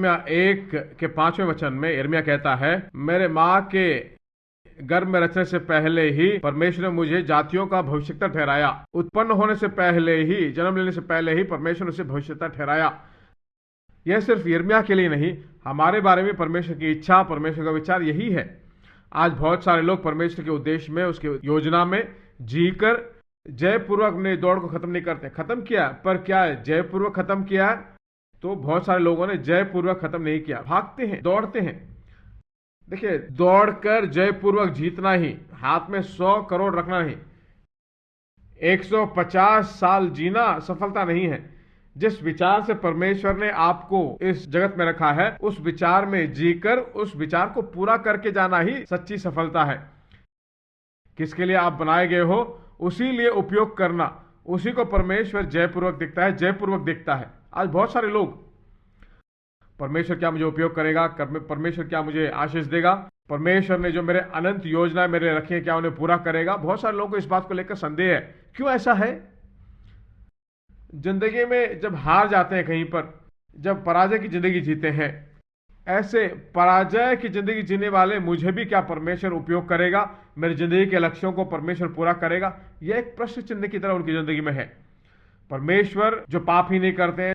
यिर्मयाह 1 के 5वें वचन में यिर्मयाह कहता है, मेरे माँ के गर्भ में रचने से पहले ही परमेश्वर ने मुझे जातियों का भविष्यद्वक्ता ठहराया। उत्पन्न होने से पहले ही, जन्म लेने से पहले ही परमेश्वर ने उसे भविष्यद्वक्ता ठहराया। यह सिर्फ यिर्मयाह के लिए नहीं, हमारे बारे में परमेश्वर की इच्छा, परमेश्वर का विचार यही है। आज बहुत सारे लोग परमेश्वर के उद्देश्य में, उसकी योजना में जीकर जयपूर्वक अपने दौड़ को खत्म नहीं करते। खत्म किया, पर क्या जयपूर्वक खत्म किया? तो बहुत सारे लोगों ने जयपूर्वक खत्म नहीं किया, भागते हैं, दौड़ते हैं। देखिए, दौड़कर जयपूर्वक जीतना ही, हाथ में 100 करोड़ रखना नहीं, 150 साल जीना सफलता नहीं है। जिस विचार से परमेश्वर ने आपको इस जगत में रखा है, उस विचार में जीकर उस विचार को पूरा करके जाना ही सच्ची सफलता है। किसके लिए आप बनाए गए हो, उसी लिए उपयोग करना, उसी को परमेश्वर जयपूर्वक दिखता है, जयपूर्वक दिखता है। आज बहुत सारे लोग, परमेश्वर क्या मुझे उपयोग करेगा, परमेश्वर क्या मुझे आशीष देगा, परमेश्वर ने जो मेरे अनंत योजनाएं मेरे रखी हैं क्या उन्हें पूरा करेगा। बहुत सारे लोगों को इस बात को लेकर संदेह है। क्यों ऐसा है? जिंदगी में जब हार जाते हैं कहीं पर, जब पराजय की जिंदगी जीते हैं, ऐसे पराजय की जिंदगी जीने वाले मुझे भी क्या परमेश्वर उपयोग करेगा, मेरी जिंदगी के लक्ष्यों को परमेश्वर पूरा करेगा? यह एक प्रश्न चिन्ह की तरह उनकी जिंदगी में है। परमेश्वर जो पाप ही नहीं करते हैं,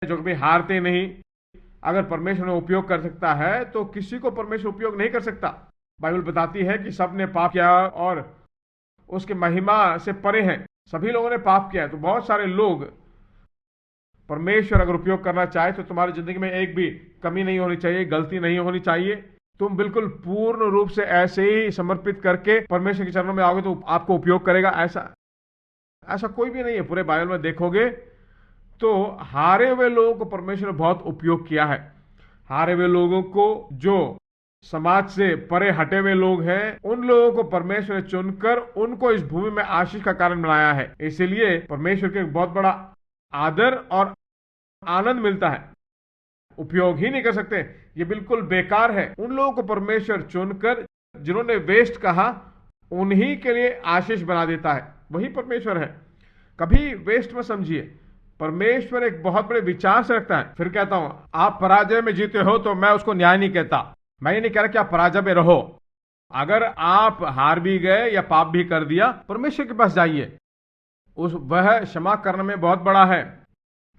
जो कभी हारते नहीं, अगर परमेश्वर ने उपयोग कर सकता है तो किसी को परमेश्वर उपयोग नहीं कर सकता। बाइबल बताती है कि सबने पाप किया और उसके महिमा से परे हैं। सभी लोगों ने पाप किया है। तो बहुत सारे लोग, परमेश्वर अगर उपयोग करना चाहे तो तुम्हारी जिंदगी में एक भी कमी नहीं होनी चाहिए, गलती नहीं होनी चाहिए। तुम बिल्कुल पूर्ण रूप से ऐसे ही समर्पित करके परमेश्वर के चरणों में आओगे तो आपको उपयोग करेगा। ऐसा कोई भी नहीं है। पूरे बाइबल में देखोगे तो हारे हुए लोगों को परमेश्वर ने बहुत उपयोग किया है। हारे हुए लोगों को, जो समाज से परे हटे हुए लोग हैं, उन लोगों को परमेश्वर ने चुनकर उनको इस भूमि में आशीष का कारण बनाया है। इसलिए परमेश्वर के एक बहुत बड़ा आदर और आनंद मिलता है। उपयोग ही नहीं कर सकते, ये बिल्कुल बेकार है। उन लोगों को परमेश्वर चुनकर, जिन्होंने वेस्ट कहा, उन्हीं के लिए आशीष बना देता है। वही परमेश्वर है। कभी वेस्ट मत समझिए। परमेश्वर एक बहुत बड़े विचार से रखता है। फिर कहता हूं, आप पराजय में जीते हो तो मैं उसको न्याय नहीं कहता। मैं ये नहीं कह रहा कि आप पराजय में रहो। अगर आप हार भी गए या पाप भी कर दिया, परमेश्वर के पास जाइए, वह क्षमा करने में बहुत बड़ा है।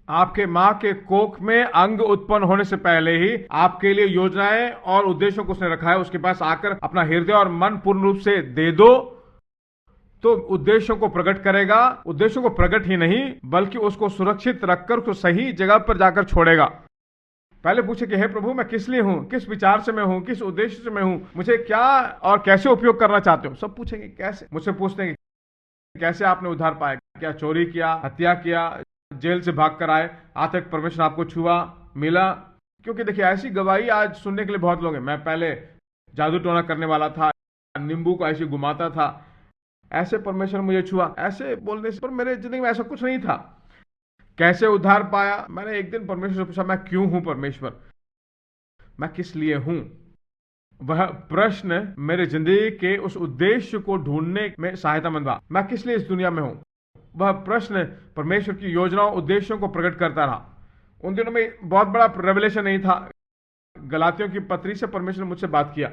आपके मां के कोख में अंग उत्पन्न होने से पहले ही आपके लिए योजनाएं और उद्देश्यों को उसने रखा है। उसके पास आकर अपना हृदय और मन पूर्ण रूप से दे दो तो उद्देश्यों को प्रकट करेगा। उद्देश्यों को प्रकट ही नहीं बल्कि उसको सुरक्षित रखकर उसको सही जगह पर जाकर छोड़ेगा। पहले पूछे कि हे प्रभु, मैं किस लिए हूं, किस विचार से मैं हूं, किस उद्देश्य से मैं हूं, मुझे क्या और कैसे उपयोग करना चाहते हो। सब पूछेंगे कैसे। मुझसे पूछते हैं कैसे आपने उद्धार पाया, क्या चोरी किया, हत्या किया, जेल से भाग कर आए, आज तक परमेश्वर आपको छुआ, मिला। क्योंकि देखिए, ऐसी गवाही आज सुनने के लिए बहुत लोग हैं। मैं पहले जादू टोना करने वाला था, नींबू को ऐसे घुमाता था, ऐसे परमेश्वर मुझे छुआ, ऐसे बोलने से, पर मेरे जिंदगी में ऐसा कुछ नहीं था। कैसे उद्धार पाया? मैंने एक दिन परमेश्वर से पूछा, मैं क्यों हूं परमेश्वर, मैं किस लिए हूं? वह प्रश्न मेरे जिंदगी के उस उद्देश्य को ढूंढने में सहायता मंद हुआ। मैं किस लिए इस दुनिया में हूं? वह प्रश्न परमेश्वर की योजनाओं, उद्देश्यों को प्रकट करता रहा। उन दिनों में बहुत बड़ा रेवलेशन नहीं था। गलातियों की पत्री से परमेश्वर ने मुझसे बात किया।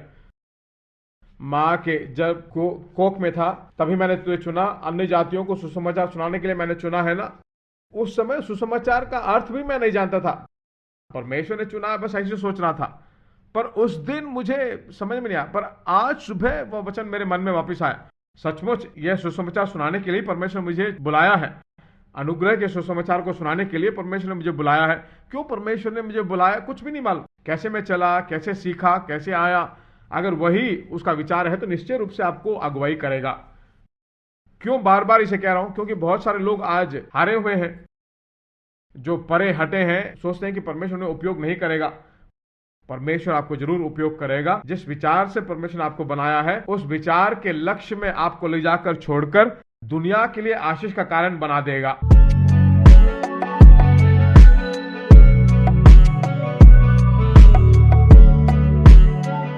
माँ के जब कोख में था तभी मैंने तुझे चुना, अन्य जातियों को सुसमाचार सुनाने के लिए मैंने चुना है ना। उस समय सुसमाचार का अर्थ भी मैं नहीं जानता था। परमेश्वर ने चुना, बस ऐसे सोच रहा था। पर उस दिन मुझे समझ में नहीं आया। पर आज सुबह वह वचन मेरे मन में वापस आया। सचमुच यह सुसमाचार सुनाने के लिए परमेश्वर मुझे बुलाया है। अनुग्रह के सुसमाचार को सुनाने के लिए परमेश्वर ने मुझे बुलाया है। क्यों परमेश्वर ने मुझे बुलाया, कुछ भी नहीं मालूम। कैसे मैं चला, कैसे सीखा, कैसे आया। अगर वही उसका विचार है तो निश्चय रूप से आपको अगुवाई करेगा। क्यों बार बार इसे कह रहा हूं? क्योंकि बहुत सारे लोग आज हारे हुए हैं, जो परे हटे हैं, सोचते हैं कि परमेश्वर ने उपयोग नहीं करेगा। परमेश्वर आपको जरूर उपयोग करेगा। जिस विचार से परमेश्वर ने आपको बनाया है, उस विचार के लक्ष्य में आपको ले जाकर छोड़कर दुनिया के लिए आशीष का कारण बना देगा।